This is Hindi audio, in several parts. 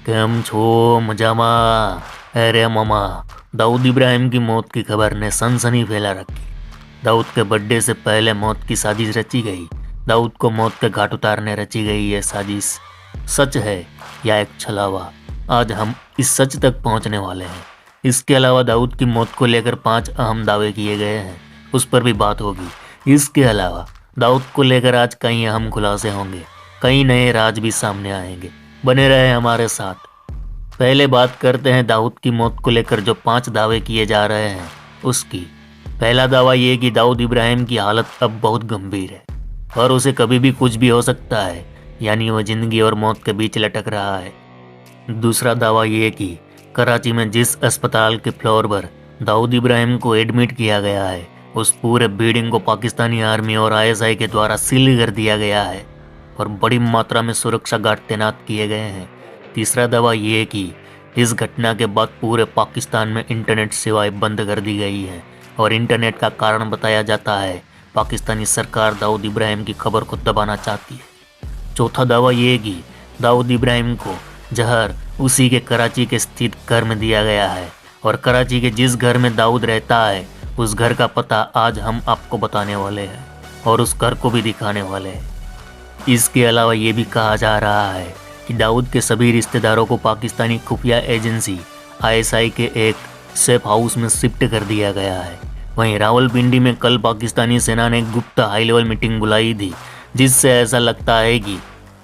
કેમ છો મજામાં? अरे मामा, दाऊद इब्राहिम की मौत की खबर ने सनसनी फैला रखी। दाऊद के बर्थडे से पहले मौत की साजिश रची गई। दाऊद को मौत के घाट उतारने रची गई ये साजिश सच है या एक छलावा? आज हम इस सच तक पहुंचने वाले हैं। इसके अलावा दाऊद की मौत को लेकर 5 अहम दावे किए गए हैं, उस पर भी बात होगी। इसके अलावा दाऊद को लेकर आज कई अहम खुलासे होंगे, कई नए राज भी सामने आएंगे। बने रहे हमारे साथ। पहले बात करते हैं दाऊद की मौत को लेकर जो 5 दावे किए जा रहे हैं उसकी। पहला दावा ये कि दाऊद इब्राहिम की हालत अब बहुत गंभीर है और उसे कभी भी कुछ भी हो सकता है, यानी वह जिंदगी और मौत के बीच लटक रहा है। दूसरा दावा ये कि कराची में जिस अस्पताल के फ्लोर पर दाऊद इब्राहिम को एडमिट किया गया है उस पूरे बिल्डिंग को पाकिस्तानी आर्मी और आईएसआई के द्वारा सील कर दिया गया है और बड़ी मात्रा में सुरक्षा गार्ड तैनात किए गए हैं। तीसरा दावा ये कि इस घटना के बाद पूरे पाकिस्तान में इंटरनेट सेवाएं बंद कर दी गई हैं और इंटरनेट का कारण बताया जाता है पाकिस्तानी सरकार दाऊद इब्राहिम की खबर को दबाना चाहती है। चौथा दावा ये कि दाऊद इब्राहिम को जहर उसी के कराची के स्थित घर में दिया गया है और कराची के जिस घर में दाऊद रहता है उस घर का पता आज हम आपको बताने वाले हैं और उस घर को भी दिखाने वाले हैं। इसके अलावा ये भी कहा जा रहा है कि दाऊद के सभी रिश्तेदारों को पाकिस्तानी खुफिया एजेंसी आईएसआई के एक सेफ हाउस में शिफ्ट कर दिया गया है। वहीं रावलपिंडी में कल पाकिस्तानी सेना ने गुप्त हाई लेवल मीटिंग बुलाई थी, जिससे ऐसा लगता है कि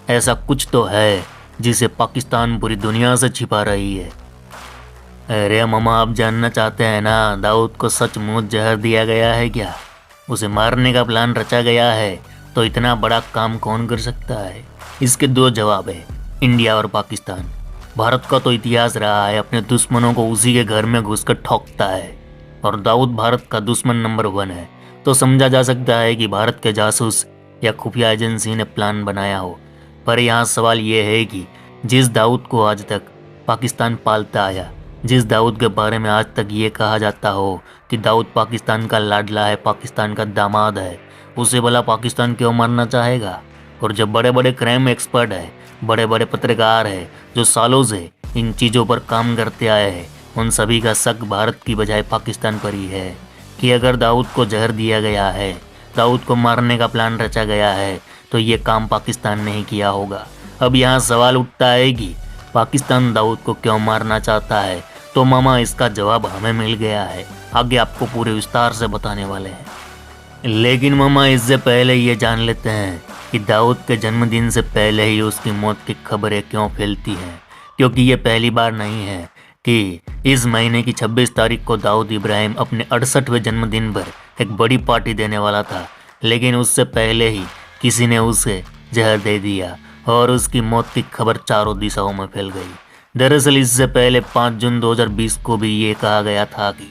ऐसा कुछ तो है जिसे पाकिस्तान पूरी दुनिया से छिपा रही है। अरे मामा, आप जानना चाहते हैं ना दाऊद को सचमुच जहर दिया गया है क्या? उसे मारने का प्लान रचा गया है तो इतना बड़ा काम कौन कर सकता है? इसके 2 जवाब है, इंडिया और पाकिस्तान। भारत का तो इतिहास रहा है अपने दुश्मनों को उसी के घर में घुसकर ठोकता है और दाऊद भारत का दुश्मन नंबर 1 है, तो समझा जा सकता है कि भारत के जासूस या खुफिया एजेंसी ने प्लान बनाया हो। पर यहाँ सवाल ये है कि जिस दाऊद को आज तक पाकिस्तान पालता आया, जिस दाऊद के बारे में आज तक ये कहा जाता हो कि दाऊद पाकिस्तान का लाडला है, पाकिस्तान का दामाद है, उसे भला पाकिस्तान क्यों मारना चाहेगा? और जब बड़े बड़े क्राइम एक्सपर्ट है, बड़े बड़े पत्रकार हैं जो सालों से इन चीज़ों पर काम करते आए हैं, उन सभी का शक भारत की बजाय पाकिस्तान पर ही है कि अगर दाऊद को जहर दिया गया है, दाऊद को मारने का प्लान रचा गया है, तो ये काम पाकिस्तान ने ही किया होगा। अब यहाँ सवाल उठता है कि पाकिस्तान दाऊद को क्यों मारना चाहता है? तो मामा, इसका जवाब हमें मिल गया है, आगे आपको पूरे विस्तार से बताने वाले हैं। लेकिन मामा, इससे पहले ये जान लेते हैं कि दाऊद के जन्मदिन से पहले ही उसकी मौत की खबरें क्यों फैलती हैं, क्योंकि ये पहली बार नहीं है कि इस महीने की 26 तारीख को दाऊद इब्राहिम अपने 68वें जन्मदिन पर एक बड़ी पार्टी देने वाला था, लेकिन उससे पहले ही किसी ने उसे जहर दे दिया और उसकी मौत की खबर चारों दिशाओं में फैल गई। दरअसल इससे पहले 5 जून 2020 को भी ये कहा गया था कि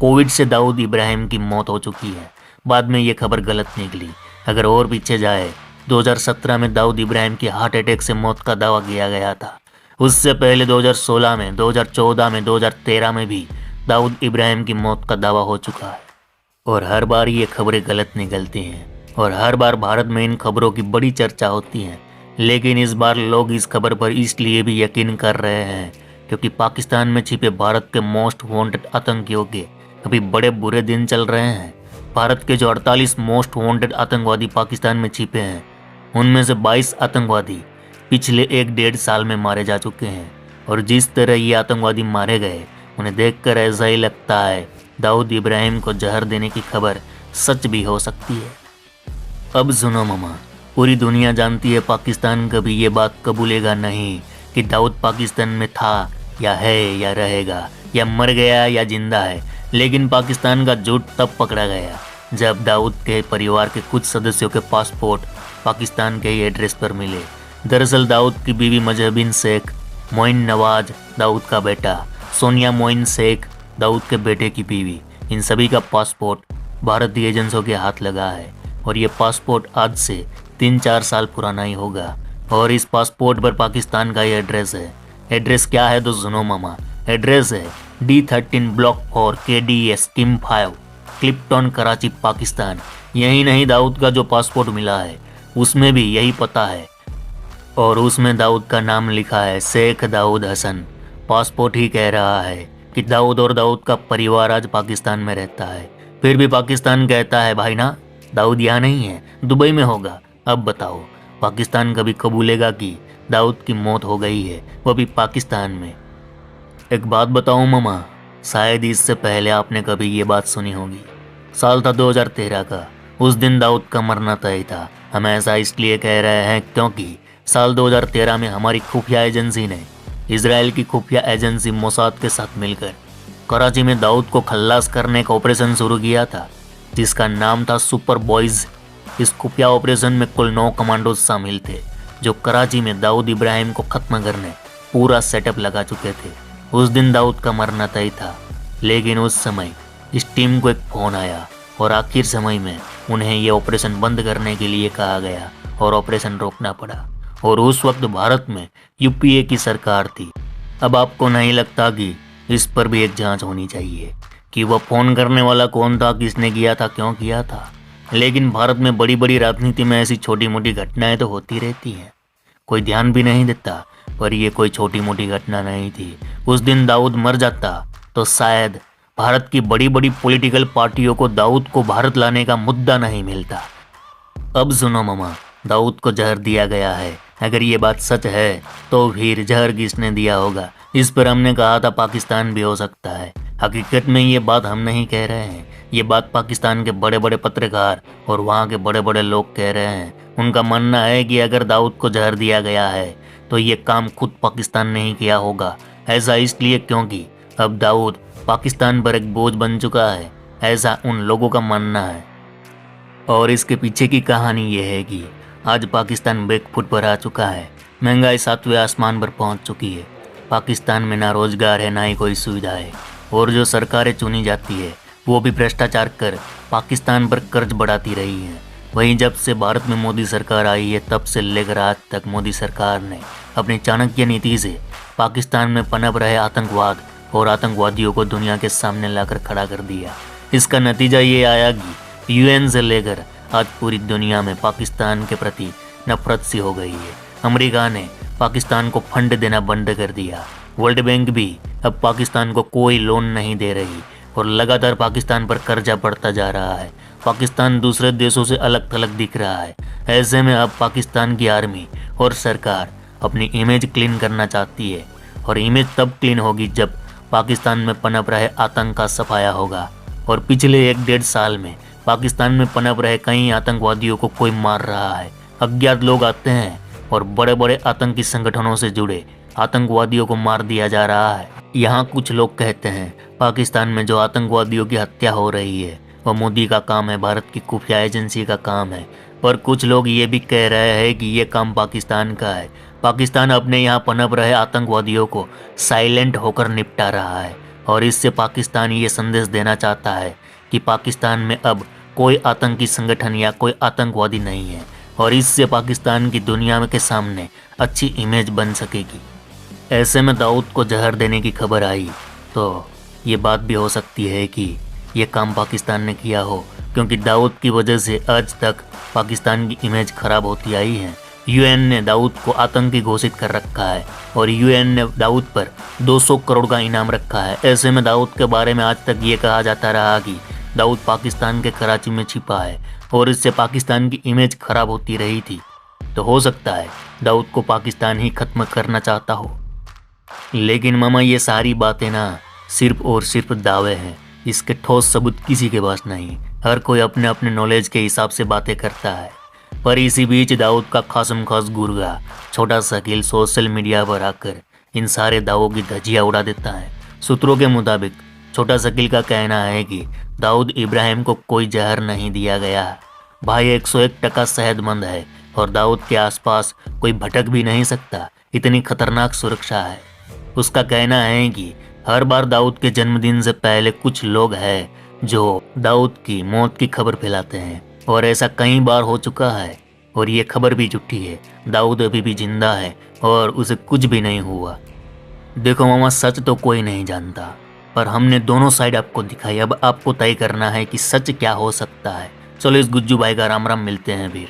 कोविड से दाऊद इब्राहिम की मौत हो चुकी है। बाद में ये खबर गलत निकली। अगर और पीछे जाए, 2017 में दाऊद इब्राहिम की हार्ट अटैक से मौत का दावा किया गया था। उससे पहले 2016 में, 2014 में, 2013 में भी दाऊद इब्राहिम की मौत का दावा हो चुका है और हर बार ये खबरें गलत निकलती हैं और हर बार भारत में इन खबरों की बड़ी चर्चा होती है। लेकिन इस बार लोग इस खबर पर इसलिए भी यकीन कर रहे हैं क्योंकि पाकिस्तान में छिपे भारत के मोस्ट वांटेड आतंकियों के अभी बड़े बुरे दिन चल रहे हैं। भारत के जो 48 मोस्ट वांटेड आतंकवादी पाकिस्तान में छिपे हैं, उनमें से 22 आतंकवादी पिछले 1-1.5 साल में मारे जा चुके हैं और जिस तरह ये आतंकवादी मारे गए, उन्हें देखकर ऐसा ही लगता है दाऊद इब्राहिम को जहर देने की खबर सच भी हो सकती है। अब सुनो मामा, पूरी दुनिया जानती है पाकिस्तान कभी ये बात कबूलेगा नहीं कि दाऊद पाकिस्तान में था या है या रहेगा या मर गया या जिंदा है। लेकिन पाकिस्तान का झूठ तब पकड़ा गया जब दाऊद के परिवार के कुछ सदस्यों के पासपोर्ट पाकिस्तान के ही एड्रेस पर मिले। दरअसल दाऊद की बीवी मजहबिन शेख, मोइन नवाज दाऊद का बेटा, सोनिया मोइन शेख दाऊद के बेटे की बीवी, इन सभी का पासपोर्ट भारतीय एजेंसियों के हाथ लगा है और ये पासपोर्ट आज से 3-4 साल पुराना ही होगा और इस पासपोर्ट पर पाकिस्तान का ही एड्रेस है। एड्रेस क्या है तो सुनो मामा, एड्रेस है D13 ब्लॉक 4 KDS किम 5 क्लिप्टन कराची पाकिस्तान। यही नहीं, दाऊद का जो पासपोर्ट मिला है उसमें भी यही पता है और उसमें दाऊद का नाम लिखा है शेख दाऊद हसन। पासपोर्ट ही कह रहा है कि दाऊद और दाऊद का परिवार आज पाकिस्तान में रहता है। फिर भी पाकिस्तान कहता है भाई ना, दाऊद यहाँ नहीं है, दुबई में होगा। अब बताओ, पाकिस्तान कभी कबूलेगा कि दाऊद की मौत हो गई है, वो भी पाकिस्तान में? एक बात बताऊं मामा, शायद इससे पहले आपने कभी ये बात सुनी होगी। साल था 2013 का। उस दिन दाऊद का मरना तय था। हम ऐसा इसलिए कह रहे हैं क्योंकि साल 2013 में हमारी खुफिया एजेंसी ने इजराइल की खुफिया एजेंसी मोसाद के साथ मिलकर कराची में दाऊद को खल्लास करने का ऑपरेशन शुरू किया था, जिसका नाम था सुपर बॉयज। इस खुफिया ऑपरेशन में कुल 9 कमांडोज शामिल थे, जो कराची में दाऊद इब्राहिम को खत्म करने पूरा सेटअप लगा चुके थे। उस दिन दाऊद का मरना तय था, लेकिन उस समय इस टीम को एक फ़ोन आया और आखिर समय में उन्हें यह ऑपरेशन बंद करने के लिए कहा गया और ऑपरेशन रोकना पड़ा। और उस वक्त भारत में यूपीए की सरकार थी। अब आपको नहीं लगता कि इस पर भी एक जांच होनी चाहिए कि वह फ़ोन करने वाला कौन था, किसने किया था, क्यों किया था? लेकिन भारत में बड़ी बड़ी राजनीति में ऐसी छोटी मोटी घटनाएं तो होती रहती हैं, कोई ध्यान भी नहीं देता। पर ये कोई छोटी मोटी घटना नहीं थी। उस दिन दाऊद मर जाता तो शायद भारत की बड़ी बड़ी पॉलिटिकल पार्टियों को दाऊद को भारत लाने का मुद्दा नहीं मिलता। अब सुनो मामा, दाऊद को जहर दिया गया है। अगर ये बात सच है तो फिर जहर किसने दिया होगा? इस पर हमने कहा था पाकिस्तान भी हो सकता है। हकीकत में ये बात हम नहीं कह रहे हैं, ये बात पाकिस्तान के बड़े बड़े पत्रकार और वहाँ के बड़े बड़े लोग कह रहे हैं। उनका मानना है कि अगर दाऊद को जहर दिया गया है तो ये काम खुद पाकिस्तान ने ही किया होगा। ऐसा इसलिए क्योंकि अब दाऊद पाकिस्तान पर एक बोझ बन चुका है, ऐसा उन लोगों का मानना है। और इसके पीछे की कहानी ये है कि आज पाकिस्तान बैकफुट पर आ चुका है। महंगाई 7वें आसमान पर पहुंच चुकी है। पाकिस्तान में ना रोजगार है, ना ही कोई सुविधा है। और जो सरकारें चुनी जाती है वो भी भ्रष्टाचार कर पाकिस्तान पर कर्ज बढ़ाती रही है। वहीं जब से भारत में मोदी सरकार आई है, तब से लेकर आज तक मोदी सरकार ने अपनी चाणक्य नीति से पाकिस्तान में पनप रहे आतंकवाद और आतंकवादियों को दुनिया के सामने लाकर खड़ा कर दिया। इसका नतीजा ये आया कि यूएन से लेकर आज पूरी दुनिया में पाकिस्तान के प्रति नफरत सी हो गई है। अमेरिका ने पाकिस्तान को फंड देना बंद कर दिया। वर्ल्ड बैंक भी अब पाकिस्तान को कोई लोन नहीं दे रही और लगातार पाकिस्तान पर कर्जा बढ़ता जा रहा है। पाकिस्तान दूसरे देशों से अलग थलग दिख रहा है। ऐसे में अब पाकिस्तान की आर्मी और सरकार अपनी इमेज क्लीन करना चाहती है, और इमेज तब क्लीन होगी जब पाकिस्तान में पनप रहे आतंक का सफाया होगा। और पिछले 1-1.5 साल में पाकिस्तान में पनप रहे कई आतंकवादियों को कोई मार रहा है। अज्ञात लोग आते हैं और बड़े बड़े आतंकी संगठनों से जुड़े आतंकवादियों को मार दिया जा रहा है। यहाँ कुछ लोग कहते हैं पाकिस्तान में जो आतंकवादियों की हत्या हो रही है वह मोदी का काम है, भारत की खुफिया एजेंसी का काम है। पर कुछ लोग ये भी कह रहे हैं कि ये काम पाकिस्तान का है। पाकिस्तान अपने यहाँ पनप रहे आतंकवादियों को साइलेंट होकर निपटा रहा है, और इससे पाकिस्तान ये संदेश देना चाहता है कि पाकिस्तान में अब कोई आतंकी संगठन या कोई आतंकवादी नहीं है, और इससे पाकिस्तान की दुनिया के सामने अच्छी इमेज बन सकेगी। ऐसे में दाऊद को जहर देने की खबर आई तो ये बात भी हो सकती है कि ये काम पाकिस्तान ने किया हो, क्योंकि दाऊद की वजह से आज तक पाकिस्तान की इमेज खराब होती आई है। यूएन ने दाऊद को आतंकी घोषित कर रखा है और यूएन ने दाऊद पर 200 करोड़ का इनाम रखा है। ऐसे में दाऊद के बारे में आज तक ये कहा जाता रहा कि दाऊद पाकिस्तान के कराची में छिपा है, और इससे पाकिस्तान की इमेज खराब होती रही थी। तो हो सकता है दाऊद को पाकिस्तान ही खत्म करना चाहता हो। लेकिन मामा, ये सारी बातें ना सिर्फ और सिर्फ दावे हैं, इसके ठोस सबूत किसी के पास नहीं। हर कोई अपने अपने नॉलेज के हिसाब से बातें करता है। पर इसी बीच दाऊद का खासम खास गुर्गा छोटा शकील सोशल मीडिया पर आकर इन सारे दावों की धज्जियां उड़ा देता है। सूत्रों के मुताबिक छोटा शकील का कहना है कि दाऊद इब्राहिम को कोई जहर नहीं दिया गया। भाई 101% सेहतमंद है और दाऊद के आसपास कोई भटक भी नहीं सकता, इतनी खतरनाक सुरक्षा है। उसका कहना है कि हर बार दाऊद के जन्मदिन से पहले कुछ लोग हैं जो दाऊद की मौत की खबर फैलाते हैं, और ऐसा कई बार हो चुका है। और ये खबर भी झूठी है। दाऊद अभी भी जिंदा है और उसे कुछ भी नहीं हुआ। देखो मामा, सच तो कोई नहीं जानता, पर हमने दोनों साइड आपको दिखाई। अब आपको तय करना है कि सच क्या हो सकता है। चलो इस गुज्जू भाई का राम राम, मिलते हैं फिर।